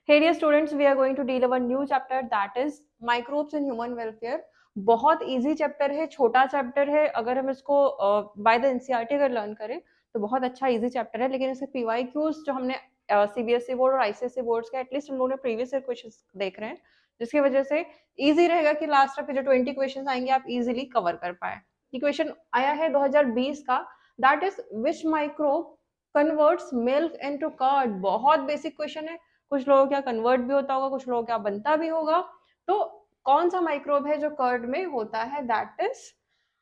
Hey dear students, we are going to deal a new chapter that is microbes in human welfare. बहुत easy chapter है, छोटा chapter है. अगर हम इसको बाय द एनसीईआरटी अगर लर्न करें तो बहुत अच्छा इजी चैप्टर है. लेकिन इसके पीवाईक्यूज जो हमने सीबीएसई बोर्ड और आईसीएसई बोर्ड्स के एटलीस्ट हम लोगों ने प्रीवियस ईयर क्वेश्चंस देख रहे हैं, जिसकी वजह से इजी रहेगा कि लास्ट तक जो 20 क्वेश्चंस आएंगे आप इजीली कवर कर पाए. ये क्वेश्चन आया है 2020 का. That is which microbe converts milk into curd. बहुत बेसिक क्वेश्चन है. कुछ लोगों क्या कन्वर्ट भी होता होगा, कुछ लोगों क्या बनता भी होगा. तो कौन सा माइक्रोब है जो कर्ड में होता है? That is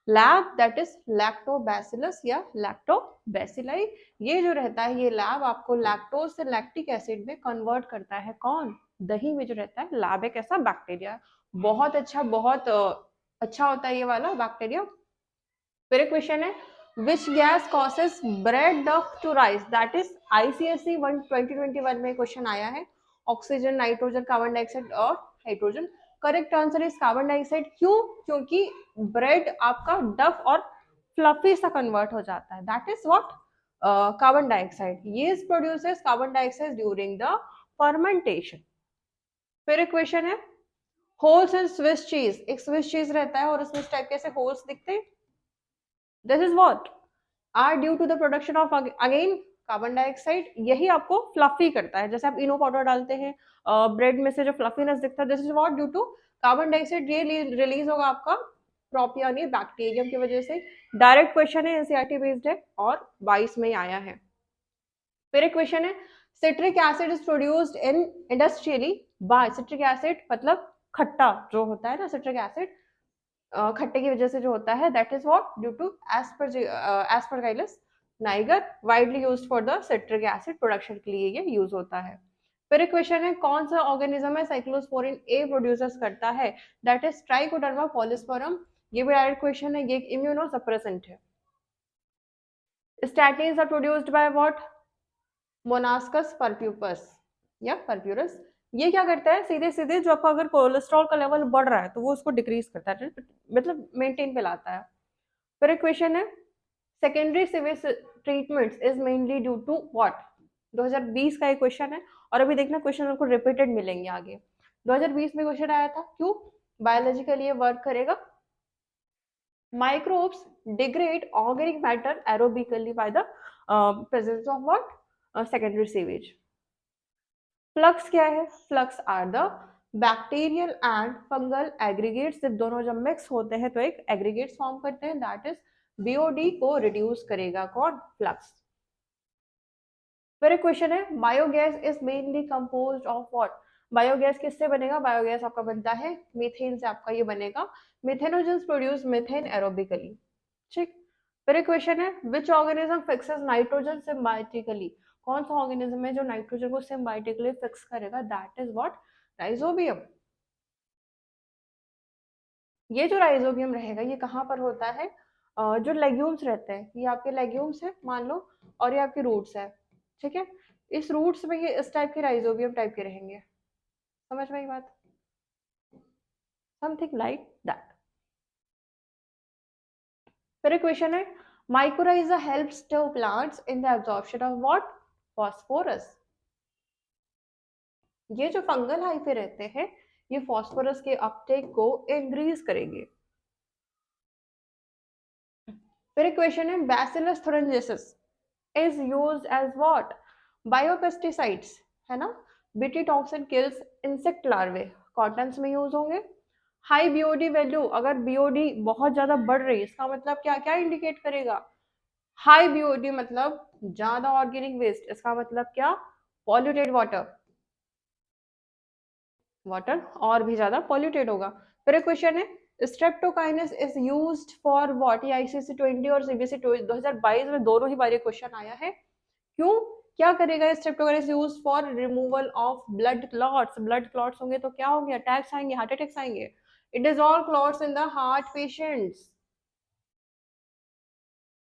lab, that is lactobacillus या लैक्टोबैसिलाई. ये जो रहता है, ये लैब आपको लैक्टोज से लैक्टिक एसिड में कन्वर्ट करता है. कौन? दही में जो रहता है. लैब एक ऐसा बैक्टीरिया, बहुत अच्छा, बहुत अच्छा होता है ये वाला बैक्टीरिया. फिर क्वेश्चन है which gas causes bread duct to rise. that is ICSE 2021 में क्वेश्चन आया है. ऑक्सीजन, नाइट्रोजन, कार्बन डाइऑक्साइड और hydrogen. Correct answer is carbon dioxide. क्यों? क्योंकि ब्रेड आपका डफ और फ्लफी सा कन्वर्ट हो जाता है. That is what carbon dioxide. Yeast produces carbon dioxide during the fermentation. फिर क्वेश्चन है होल्स इन स्विस चीज. एक स्विस चीज रहता है और उसमें इस टाइप के ऐसे होल्स दिखते हैं. This is what are due to the production of again carbon dioxide. यही आपको फ्लफी करता है. जैसे आप इनो पाउडर डालते हैं, ब्रेड में से जो फ्लफीनेस दिखता है, this is what due to carbon dioxide. ये रिलीज होगा आपका प्रोपियोनिक बैक्टीरियम की वजह से. डायरेक्ट क्वेश्चन है, एनसीईआरटी बेस्ड है और 22 में आया है. फिर एक क्वेश्चन है citric acid is produced in industrially by. Citric acid मतलब खट्टा जो होता है ना, सिट्रिक एसिड खट्टे की वजह से जो होता है. That is what due to aspergillus niger, widely used for the citric acid production के लिए ये यूज होता है. फिर एक क्वेश्चन है कौन सा ऑर्गेनिज्म है साइक्लोस्पोरिन ए प्रोड्यूसर्स करता है? That is trichoderma polysporum. ये भी डायरेक्ट क्वेश्चन है. ये एक इम्यूनो सप्रेसेंट है. Statins are produced by what? Monascus purpureus या परप्यूरस. ये क्या करता है? सीधे सीधे जो आपका अगर कोलेस्ट्रॉल का लेवल बढ़ रहा है तो वो उसको डिक्रीज करता है, मतलब मेंटेन पे लाता है. फिर एक क्वेश्चन है secondary sewage treatments is mainly due to what. 2020 का एक क्वेश्चन है और अभी देखना क्वेश्चन आपको रिपीटेड मिलेंगे आगे. 2020 में क्वेश्चन आया था. क्यों? बायोलॉजिकली ये वर्क करेगा. Microbes degrade organic matter aerobically by the presence of what secondary sewage. Flux क्या है? Flux are the bacterial and fungal aggregates. जब दोनों जब मिक्स होते हैं तो एक एग्रीगेट्स फॉर्म करते हैं. दैट इज बीओडी को रिड्यूस करेगा. कौन? फ्लक्स. फिर एक क्वेश्चन है biogas is mainly composed of what. Biogas किससे बनेगा? बायोगैस आपका बनता है मीथेन से. आपका ये बनेगा मिथेनोजेंस प्रोड्यूस मीथेन एरोबिकली. ठीक. फिर एक क्वेश्चन है which organism fixes nitrogen symbiotically. कौन सा ऑर्गेनिज्म है जो नाइट्रोजन को सिम्बायोटिकली फिक्स करेगा? That is what? राइजोबियम. ये जो राइजोबियम रहेगा ये कहाँ पर होता है? जो लेग्यूम्स रहते हैं, ये आपके लेग्यूम्स है मान लो, और ये आपके रूट्स है. ठीक है. इस रूट्स में ये इस टाइप के राइजोबियम टाइप के रहेंगे. समझ में आई बात? Something like that. फिर एक क्वेश्चन है mycorrhiza helps to plants in the absorption of what? Phosphorus. ये जो फंगल हाइफे रहते हैं ये फॉस्फोरस के अपटेक को इंक्रीज करेंगे. फिर एक क्वेश्चन है bacillus thuringiensis is used as what? Biopesticides है ना. BT toxin kills insect larvae. Cottons में यूज होंगे. High BOD value. अगर बीओडी बहुत ज्यादा बढ़ रही है इसका मतलब क्या क्या इंडिकेट करेगा? हाई बीओडी मतलब ज्यादा ऑर्गेनिक वेस्ट. इसका मतलब क्या? Polluted water. वाटर और भी ज्यादा पॉल्यूटेड होगा. फिर एक क्वेश्चन है streptokinase is used for what. ये आईसीएसई 20 और सीबीएसई 2022 में दोनों ही बार ये क्वेश्चन आया है. क्यों? क्या करेगा streptokinase? Used for removal of blood clots. Blood clots होंगे तो क्या होंगे? अटैक्स आएंगे, हार्ट अटैक्स आएंगे. It is all clots in the heart patients.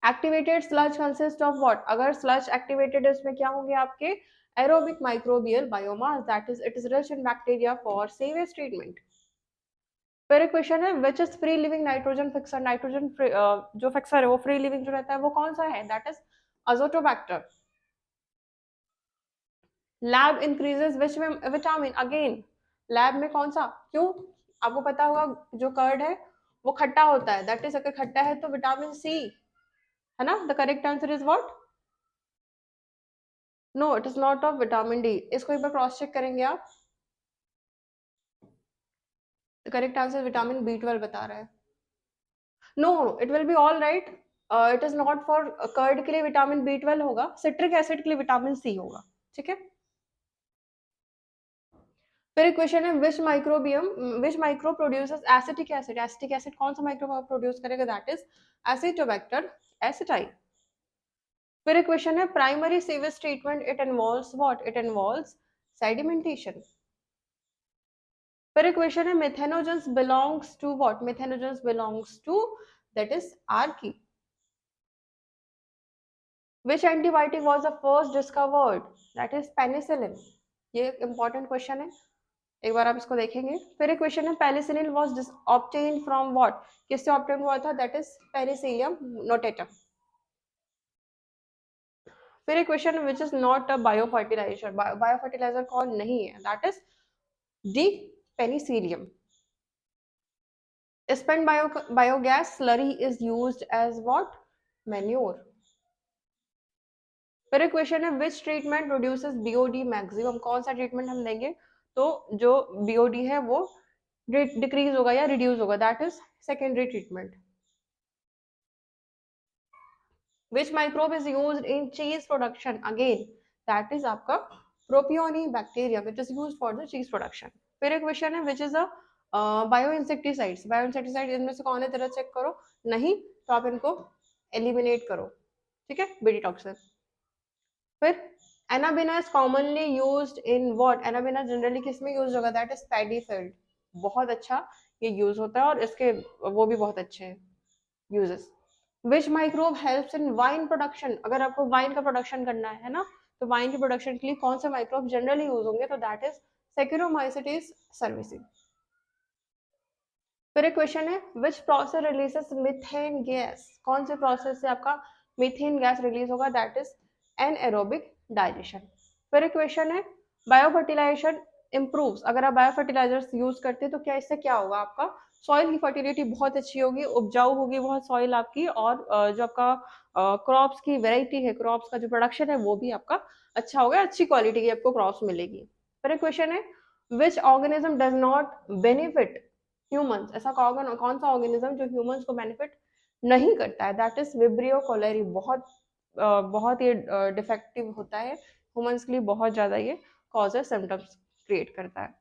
Activated sludge consist of what? अगर स्लज एक्टिवेटेड है इसमें क्या होंगे आपके? Aerobic microbial biomass. That is it is rich in bacteria for sewage treatment. फिर एक क्वेश्चन है which is free living nitrogen fixer. Nitrogen जो फिक्सर है वो फ्री लिविंग जो रहता है वो कौन सा है? That is Azotobacter. Lab increases which vitamin, again lab में कौन सा, क्यों, आपको पता होगा जो कर्ड है वो खट्टा होता है, दैट इज अगर खट्टा है तो विटामिन सी, है ना। The correct answer is what, no it is not of vitamin D. इसको एक बार क्रॉस चेक करेंगे आप, the correct answer vitamin B 12 बता रहा है। No it will be all right, it is not for curd के लिए विटामिन बी 12 होगा, सिट्रिक एसिड के लिए विटामिन सी होगा, ठीक है। फिर एक क्वेश्चन है which micro produces acetic acid, acetic acid कौन सा माइक्रो प्रोड्यूस करेगा, दैट इज एसिटोबैक्टर एसिटाई। फिर एक क्वेश्चन है primary sewage treatment, it involves what, it involves sedimentation. फिर एक क्वेश्चन है methanogens belongs to what, methanogens belongs to that is archaea. Which antibiotic was the first discovered? That is penicillin. ये important question है, एक बार आप इसको देखेंगे। फिर एक क्वेश्चन है penicillin was obtained from what? किससे obtained हुआ था? That is Penicillium notatum. फिर एक क्वेश्चन है which is not a biofertilizer. Biofertilizer कौन नहीं है? That is D. Penicillium. Spent biogas slurry is used as what? Manure. फिर एक क्वेश्चन है विच ट्रीटमेंट प्रोड्यूसेस बीओडी मैक्सिमम, कौन सा ट्रीटमेंट हम देंगे तो जो बीओडी है वो डिक्रीज होगा या रिड्यूस होगा, that is secondary treatment. Which microbe is used इन चीज प्रोडक्शन, अगेन दैट इज आपका propioni bacteria which is used for the चीज प्रोडक्शन। फिर एक क्वेश्चन है which is a bio insecticides, bio insecticide इनमें से कौन है तरह चेक करो, नहीं तो आप इनको एलिमिनेट करो, ठीक है, बीडी टॉक्सिन। फिर Anabaena is commonly used in what, Anabaena generally किस में यूज होगा, दैट इज पैडी फील्ड, बहुत अच्छा ये यूज होता है और इसके वो भी बहुत अच्छे हैं uses. Which microbe helps in wine production, अगर आपको वाइन का प्रोडक्शन करना है ना, तो वाइन के प्रोडक्शन के लिए कौन से माइक्रोब जनरली यूज होंगे, तो दैट इज सेक्यूरोमाइसिटिस सर्विसी। फिर एक क्वेश्चन है which process releases methane gas, कौन से प्रोसेस से आपका मीथेन गैस रिलीज होगा, दैट इज एनएरोबिक डाइजेशन। फिर एक क्वेश्चन है बायो फर्टिलाइजेशन इम्प्रूव्स, अगर आप बायो फर्टिलाइजर्स यूज करते हैं तो क्या इससे क्या होगा, आपका सॉइल की फर्टिलिटी बहुत अच्छी होगी, उपजाऊ होगी बहुत सॉइल आपकी, और जो आपका क्रॉप्स की वेराइटी है, क्रॉप्स का जो प्रोडक्शन है वो भी आपका अच्छा होगा, अच्छी क्वालिटी की आपको क्रॉप्स मिलेगी। फिर एक क्वेश्चन है which organism does not benefit humans, ऐसा कौन सा ऑर्गेनिज्म जो ह्यूमंस को बेनिफिट नहीं करता है, दैट इज विब्रियो कोलेरी, बहुत ये डिफेक्टिव होता है ह्यूमंस के लिए, बहुत ज्यादा ये कॉजेस सिम्टम्स क्रिएट करता है।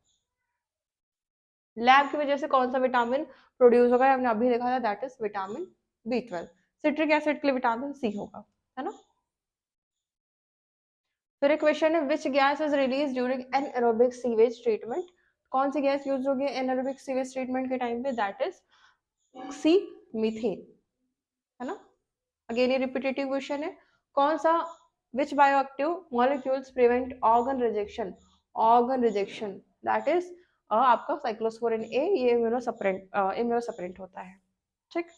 लैब की वजह से कौन सा विटामिन प्रोड्यूस होगा, हमने अभी देखा था, that is vitamin B 12। Citric acid के लिए विटामिन सी होगा, है ना। फिर एक क्वेश्चन है which gas is release during anaerobic sewage treatment, कौन सी गैस यूज होगी एनएरोबिक सीवेज ट्रीटमेंट के टाइम पे, दैट इज सी, मीथेन, है ना। अगेन ये रिपीटेटिव क्वेश्चन है, कौन सा which bioactive molecules prevent organ rejection, organ rejection that is आपका साइक्लोस्पोरिन ए, ये इम्यूनोसप्रेंट होता है, ठीक।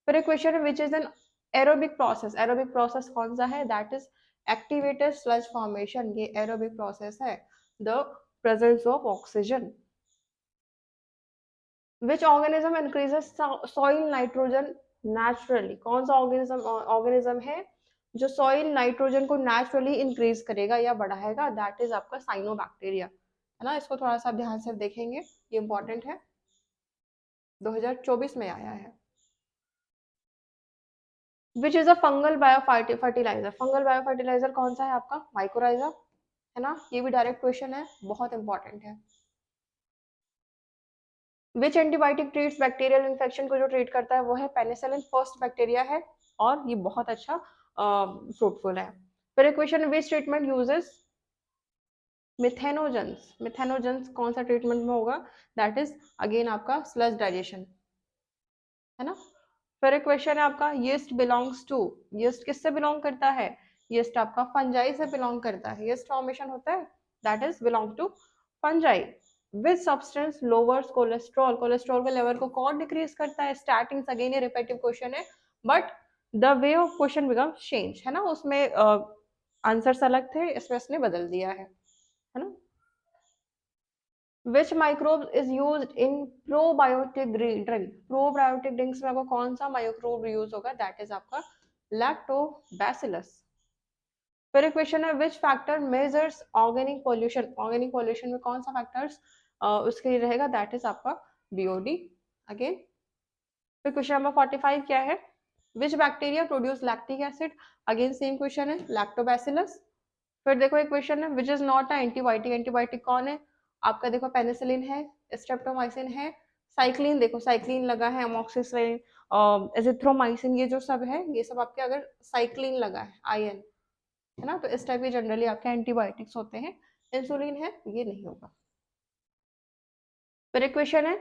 फिर एक क्वेश्चन है which is an aerobic process, aerobic process कौन सा है, that is activated sludge formation, ये एरोबिक प्रोसेस है, the presence of oxygen. Which organism increases soil nitrogen naturally, कौन सा ऑर्गेनिज्म है जो सॉइल नाइट्रोजन को नेचुरली इंक्रीज करेगा या बढ़ाएगा, दैट इज आपका साइनोबैक्टीरिया, है ना। इसको थोड़ा सा ध्यान से देखेंगे, ये इंपॉर्टेंट है, 2024 में आया है। Which is a fungal biofertiliser, fungal biofertiliser कौन सा है आपका, माइकोराइजा, है ना, ये भी डायरेक्ट क्वेश्चन है, बहुत इंपॉर्टेंट है। विच एंटीबायोटिक ट्रीट्स बैक्टीरियल इन्फेक्शन को जो ट्रीट करता है वो है पेनिसिलिन, फर्स्ट बैक्टीरिया है और ये बहुत अच्छा फ्रूटफुल है। फिर एक question which treatment uses methanogens, methanogens कौन सा ट्रीटमेंट में होगा, दैट इज अगेन आपका स्लज डाइजेशन, है ना। फिर एक क्वेश्चन है आपका यीस्ट बिलोंग्स टू, यीस्ट किससे बिलोंग करता है, यीस्ट आपका फंजाई से बिलोंग करता है, यीस्ट फॉर्मेशन होता है, that is belong to fungi. Which substance lowers cholesterol, cholesterol के लेवल को कौन डिक्रीज करता है, स्टार्टिंग अगेन ये रिपीटिव क्वेश्चन है, but the way of question become change, है ना, उसमें आंसर्स अलग थे, इसमें इसने बदल दिया है। है ना? Which microbe is use in probiotic drink? Probiotic drinks में आपको कौन सा माइक्रोब यूज होगा? दैट इज आपका लैक्टोबैसिलस। फिर एक क्वेश्चन है which factor measures organic pollution? Organic pollution में कौन सा फैक्टर्स उसके लिए रहेगा? दैट इज आपका बीओडी अगेन। फिर क्वेश्चन नंबर 45 क्या है? Which bacteria produce lactic acid? Again same question है, लैक्टोबैसिलस। फिर देखो एक क्वेश्चन है which is not a antibiotic? Antibiotic कौन है आपका? देखो पेनिसिलिन है, स्ट्रेप्टोमाइसिन है, साइक्लिन, देखो साइक्लिन लगा है, अमोक्सिसिलिन, एजिथ्रोमाइसिन, ये जो सब है ये सब आपके अगर साइक्लिन लगा है आयन, है ना, तो इस टाइप के जनरली आपके एंटीबायोटिक्स होते हैं। इंसुलिन है, ये नहीं होगा। फिर एक क्वेश्चन है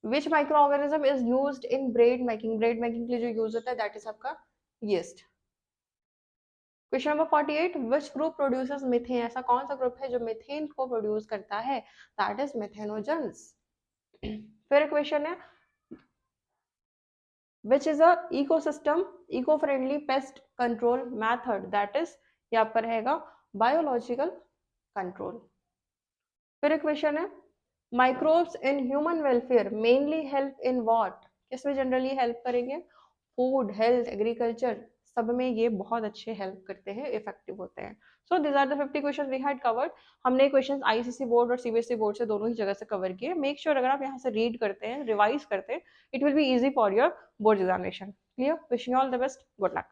which microorganism is used in bread making? Bread making के लिए जो यूज होता है दैट इज आपका yeast. Question number 48 which group produces methane? ऐसा कौन सा ग्रुप है जो मीथेन को प्रोड्यूस करता है? That is methanogens. फिर क्वेश्चन है which is a ecosystem eco friendly pest control method? That is यहाँ पर रहेगा बायोलॉजिकल कंट्रोल। फिर क्वेश्चन है microbes in human welfare mainly help in what? किसमें जनरली हेल्प करेंगे? फूड, हेल्थ, एग्रीकल्चर, सब में ये बहुत अच्छे हेल्प करते हैं, इफेक्टिव होते हैं। So this are the 50 question we had covered. हमने क्वेश्चंस आईसीसी बोर्ड और सीबीएसई बोर्ड से दोनों ही जगह से कवर किए। मेक श्योर अगर आप यहाँ से रीड करते हैं, रिवाइज करते हैं, it will be easy for your board examination. Clear? Wishing all the best, good luck.